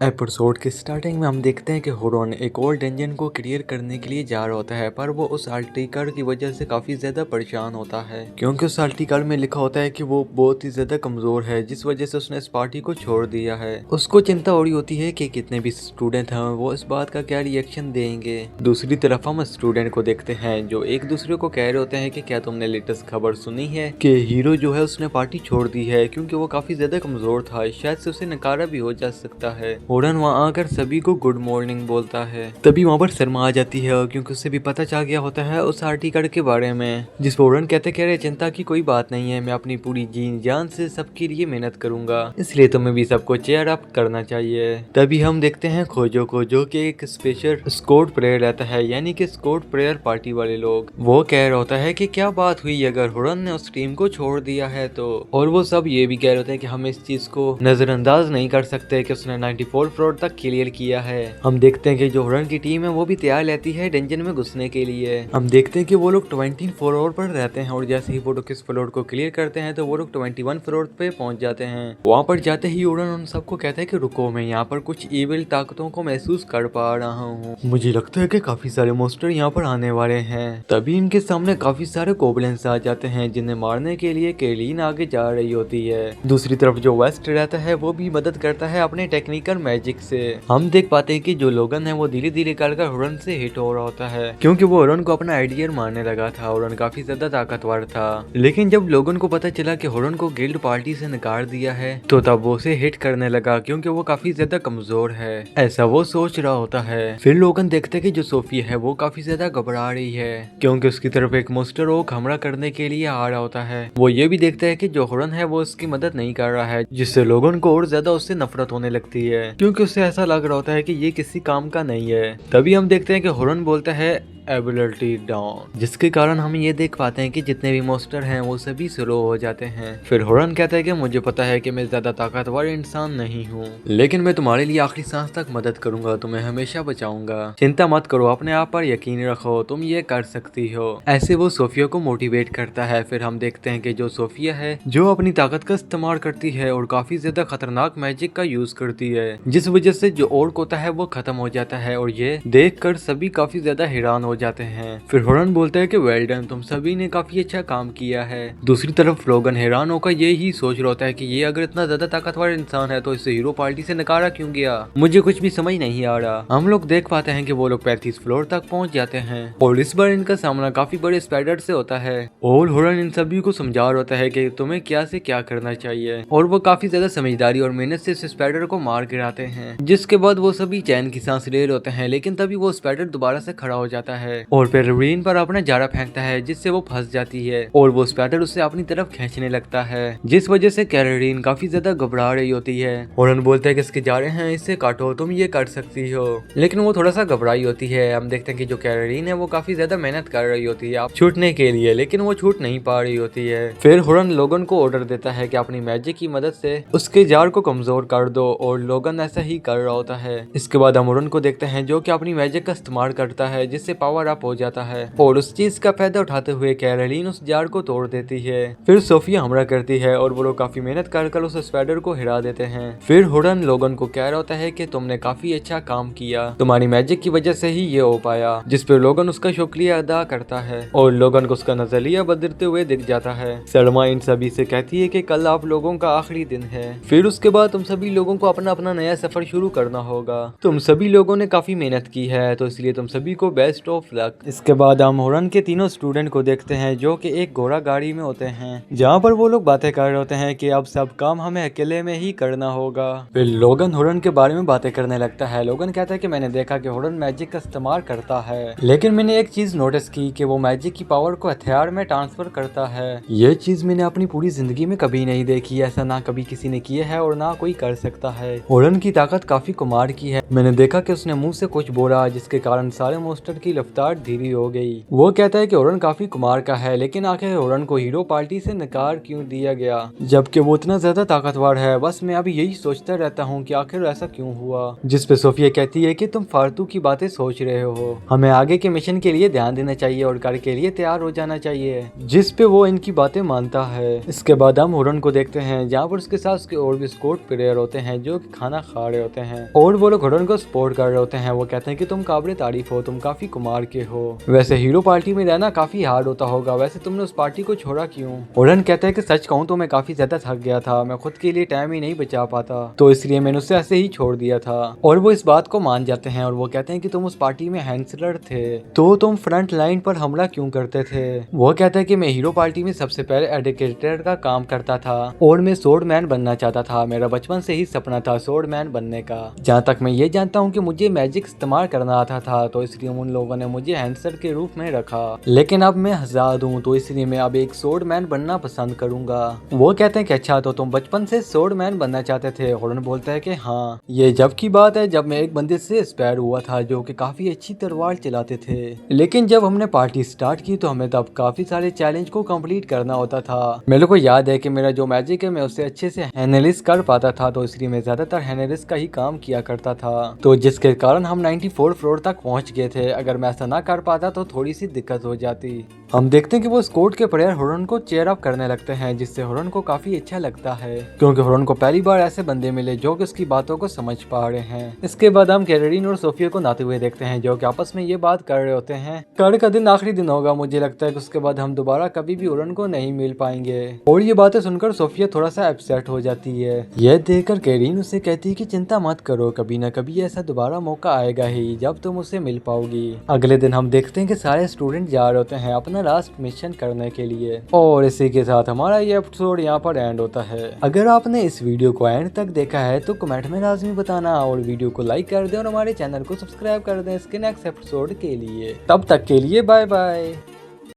Episode के starting में हम देखते हैं कि हुरॉन एक और डंजन को क्लियर करने के लिए जा रहा होता है, पर वो उस आर्टिकल की वजह से काफी ज्यादा परेशान होता है क्योंकि उस आर्टिकल में लिखा होता है कि वो बहुत ही ज्यादा कमजोर है, जिस वजह से उसने इस पार्टी को छोड़ दिया है। उसको चिंता हो रही होती है कि कितने भी स्टूडेंट हैं वो इस बात का क्या रिएक्शन देंगे। दूसरी तरफ हम स्टूडेंट को देखते हैं जो एक दूसरे को कह रहे होते हैं कि क्या तुमने लेटेस्ट खबर सुनी है कि हीरो जो है उसने पार्टी छोड़ दी है क्योंकि वो काफी ज्यादा कमजोर था, शायद से उसे नकारा भी हो जा सकता है। हुरॉन वहाँ आकर सभी को गुड मॉर्निंग बोलता है, तभी वहाँ पर शर्मा आ जाती है क्योंकि उसे भी पता चल गया होता है उस आर्टिकल के बारे में, जिस पर हुरॉन कहते कह रहे चिंता की कोई बात नहीं है, मैं अपनी पूरी जीन जान से सबके लिए मेहनत करूंगा, इसलिए तुम्हें भी सबको चेयर अप करना चाहिए। तभी हम देखते हैं खोजो को जो कि एक स्पेशल स्क्वाड प्लेयर रहता है, यानी कि स्क्वाड प्लेयर पार्टी वाले लोग। वो कह रहा होता है कि क्या बात हुई अगर हुरॉन ने उस टीम को छोड़ दिया है तो, और वो सब ये भी कह रहे होते हैं कि हम इस चीज को नजरअंदाज नहीं कर सकते कि उसने 94 फ्लोर तक क्लियर किया है। हम देखते हैं कि जो हुरॉन की टीम है वो भी तैयार रहती है डंजन में घुसने के लिए। हम देखते हैं कि वो लोग 20 फ्लोर पर रहते हैं और जैसे ही वो लोग इस फ्लोर को क्लियर करते हैं तो वो लोग 21 फ्लोर पे पहुंच जाते हैं। वहां पर जाते ही हुरॉन उन सबको कहता है कि रुको, मैं यहाँ पर कुछ इविल ताकतों को महसूस कर पा रहा हूँ, मुझे लगता है कि काफी सारे मोस्टर यहाँ पर आने वाले हैं। तभी इनके सामने काफी सारे गोब्लिन्स आ जाते हैं जिन्हें मारने के लिए कैलीन आगे जा रही होती है। दूसरी तरफ जो वेस्ट रहता है वो भी मदद करता है अपने टेक्निकल मैजिक से। हम देख पाते हैं कि जो लोगन है वो धीरे धीरे कर हुरॉन से हिट हो रहा होता है क्योंकि वो हुरॉन को अपना आइडियर मारने लगा था। हुरॉन काफी ज्यादा ताकतवर था, लेकिन जब लोगन को पता चला कि हुरॉन को गिल्ड पार्टी से निकाल दिया है तो तब वो उसे हिट करने लगा क्योंकि वो काफी ज्यादा कमजोर है, ऐसा वो सोच रहा होता है। फिर लोगन देखते कि जो सोफिया है वो काफी ज्यादा घबरा रही है क्योंकि उसकी तरफ एक मोस्टर ओक हमला करने के लिए आ रहा होता है। वो ये भी देखता है कि जो हुरॉन है वो उसकी मदद नहीं कर रहा है, जिससे लोगन को और ज्यादा उससे नफरत होने लगती है क्योंकि उसे ऐसा लग रहा होता है कि ये किसी काम का नहीं है। तभी हम देखते हैं कि हुरॉन बोलता है एबिलिटी डाउन, जिसके कारण हम ये देख पाते हैं कि जितने भी मोस्टर हैं वो सभी स्लो हो जाते हैं। फिर हुरॉन कहता है कि मुझे पता है कि मैं ज्यादा ताकतवर इंसान नहीं हूँ, लेकिन मैं तुम्हारे लिए आखिरी सांस तक मदद करूंगा, तुम्हें हमेशा बचाऊंगा, चिंता मत करो, अपने आप पर यकीन रखो, तुम ये कर सकती हो। ऐसे वो सोफिया को मोटिवेट करता है। फिर हम देखते हैं कि जो सोफिया है जो अपनी ताकत का इस्तेमाल करती है और काफी ज्यादा खतरनाक मैजिक का यूज करती है, जिस वजह से जो ओर्क होता है वो खत्म हो जाता है और ये देख कर सभी काफी ज्यादा हैरान हो जाते हैं। फिर हुरॉन बोलता है कि वेल डन, तुम सभी ने काफी अच्छा काम किया है। दूसरी तरफ लोगन हैरान होकर ये ही सोच रहा होता है कि ये अगर इतना ज्यादा ताकतवर इंसान है तो इसे हीरो पार्टी से नकारा क्यों गया, मुझे कुछ भी समझ नहीं आ रहा। हम लोग देख पाते हैं कि वो लोग 35 फ्लोर तक पहुंच जाते हैं और इस बार इनका सामना काफी बड़े स्पाइडर से होता है और हुरॉन इन सभी को समझा रहा होता है कि तुम्हें क्या से क्या करना चाहिए और वो काफी ज्यादा समझदारी और मेहनत से इस स्पाइडर को मार गिराते हैं, जिसके बाद वो सभी चैन की सांस ले रहे होते हैं। लेकिन तभी वो स्पाइडर दोबारा से खड़ा हो जाता है और फिर रीन पर अपना जारा फेंकता है, जिससे वो फंस जाती है और वो स्पाइडर उसे अपनी तरफ खींचने लगता है, जिस वजह से कैरोलिन काफी ज्यादा घबरा रही होती है। हुरॉन बोलता है कि इसके जारे हैं, इससे काटो, तुम ये कर सकती हो, लेकिन वो थोड़ा सा घबराई होती है। हम देखते हैं कि जो कैरोलिन है वो काफी ज्यादा मेहनत कर रही होती है आप छूटने के लिए, लेकिन वो छूट नहीं पा रही होती है। फिर हुरॉन लोगन को ऑर्डर देता है कि अपनी मैजिक की मदद से उसके जार को कमजोर कर दो और लोगन ऐसा ही कर रहा होता है। इसके बाद हम हुरॉन को देखते हैं जो कि अपनी मैजिक का इस्तेमाल करता है, जिससे पावर अप हो जाता है और उस चीज का फायदा उठाते हुए कैरोलिन उस जार को तोड़ देती है। फिर सोफिया हमला करती है और वो लोग काफी मेहनत कर उस स्पाइडर को हिरा देते हैं। फिर हुरॉन लोगन को कह रहा होता है कि तुमने काफी अच्छा काम किया, तुम्हारी मैजिक की वजह से ही ये हो पाया, जिस पर लोगन उसका शुक्रिया अदा करता है और लोगन को उसका नजरिया बदलते हुए दिख जाता है। सलमा इन सभी से कहती है कि कल आप लोगों का आखिरी दिन है, फिर उसके बाद तुम सभी लोगों को अपना अपना नया सफर शुरू करना होगा, तुम सभी लोगों ने काफी मेहनत की है तो इसलिए तुम सभी को बेस्ट ऑफ लक। इसके बाद हम हुरॉन के तीनों स्टूडेंट को देखते हैं जो कि एक घोड़ा गाड़ी में होते हैं, जहाँ पर वो लोग बातें कर रहे होते हैं कि अब सब काम हमें अकेले में ही करना होगा। फिर लोगन हुरॉन के बारे में बातें करने लगता है। लोगन कहता है कि मैंने देखा कि हुरॉन मैजिक का इस्तेमाल करता है, लेकिन मैंने एक चीज नोटिस की कि वो मैजिक की पावर को हथियार में ट्रांसफर करता है। ये चीज मैंने अपनी पूरी जिंदगी में कभी नहीं देखी, ऐसा ना कभी किसी ने किया है और ना कोई कर सकता है। हुरॉन की ताकत काफी कुमार की है, मैंने देखा कि उसने मुंह से कुछ बोला जिसके कारण सारे मोस्टर की रफ्तार धीरे हो गई। वो कहता है कि हुरन काफी कुमार का है, लेकिन आखिर हुरन को हीरो पार्टी से नकार क्यों दिया गया जबकि वो इतना ज्यादा ताकतवर है। बस मैं अभी यही सोचता रहता हूँ कि आखिर ऐसा क्यों हुआ। जिस पे सोफिया कहती है कि तुम फालतू की बातें सोच रहे हो, हमें आगे के मिशन के लिए ध्यान देना चाहिए और कर के लिए तैयार हो जाना चाहिए। जिस पे वो इनकी बातें मानता है। इसके बाद हम हुरन को देखते हैं जहाँ पर उसके साथ उसके और भी स्क्वाड प्लेयर होते हैं जो खाना खा रहे होते हैं और वो लोग हुरन को सपोर्ट कर रहे होते हैं। वो कहते हैं कि तुम काबिल तारीफ हो, तुम काफी कुमार के हो। वैसे हीरो पार्टी में रहना काफी हार्ड होता होगा, वैसे तुमने उस पार्टी को छोड़ा क्यों? हुरन कहता है कि सच कहूँ तो मैं काफी ज्यादा थक गया था, मैं खुद के लिए टाइम ही नहीं बचा पाता, तो इसलिए मैंने उसे ऐसे ही छोड़ दिया था। और वो इस बात को मान जाते हैं और वो कहते हैं कि तुम उस पार्टी में हैंसलर थे, तो तुम फ्रंट लाइन पर हमला क्यों करते थे? वो कहता है कि मैं हीरो पार्टी में सबसे पहले एडुकेटर का काम करता था और मैं स्वॉर्ड मैन बनना चाहता था। मेरा बचपन से ही सपना था स्वॉर्ड मैन बनने का। जहाँ तक मैं ये जानता हूँ कि मुझे मैजिक इस्तेमाल करना आता था, तो इसलिए उन लोगों ने मुझे हैंसर के रूप में रखा। लेकिन अब मैं आजाद हूँ, तो इसलिए मैं अब एक स्वॉर्ड मैन बनना पसंद करूंगा। वो कहते हैं कि अच्छा, तो तुम बचपन से स्वॉर्ड मैन बनना चाहते थे? हुरन बोलता है कि हाँ, ये जब की बात है जब मैं एक बंदे से इंस्पायर हुआ था जो कि काफी अच्छी तलवार चलाते थे। लेकिन जब हमने पार्टी स्टार्ट की तो हमें तब काफी सारे चैलेंज को कंप्लीट करना होता था। मेरे को याद है कि मेरा जो मैजिक है मैं उसे अच्छे से एनालिस कर पाता था, तो इसलिए मैं ज्यादातर एनालिस का ही काम किया करता था, तो जिसके कारण हम 94 फ्लोर तक पहुंच गए थे। अगर मैं ऐसा ना कर पाता तो थोड़ी सी दिक्कत हो जाती। हम देखते हैं कि वो स्क्वाड के प्लेयर हुरन को चेयर अप करने लगते हैं, जिससे हुरन को काफी अच्छा लगता है क्योंकि हुरन को पहली बार ऐसे बंदे मिले जो कि उसकी बातों को समझ पा रहे हैं। इसके बाद हम कैरेडिन और सोफिया को नहाते हुए देखते हैं जो कि आपस में ये बात कर रहे होते हैं। कल का दिन आखिरी दिन होगा, मुझे लगता है कि उसके बाद हम दोबारा कभी भी हुरन को नहीं मिल पाएंगे। और ये बातें सुनकर सोफिया थोड़ा सा अपसेट हो जाती है। यह देखकर कैरेडिन उसे कहती है कि चिंता मत करो, कभी न कभी ऐसा दोबारा मौका आएगा ही जब तुम उसे मिल पाओगी। अगले दिन हम देखते हैं कि सारे स्टूडेंट जा रहे होते हैं अपना लास्ट मिशन करने के लिए, और इसी के साथ हमारा ये एपिसोड यहाँ पर एंड होता है। अगर आपने इस वीडियो को एंड तक देखा है तो कमेंट में लाजमी बताना और वीडियो को लाइक कर दें और हमारे चैनल को सब्सक्राइब कर दें इसके नेक्स्ट एपिसोड के लिए। तब तक के लिए बाय बाय।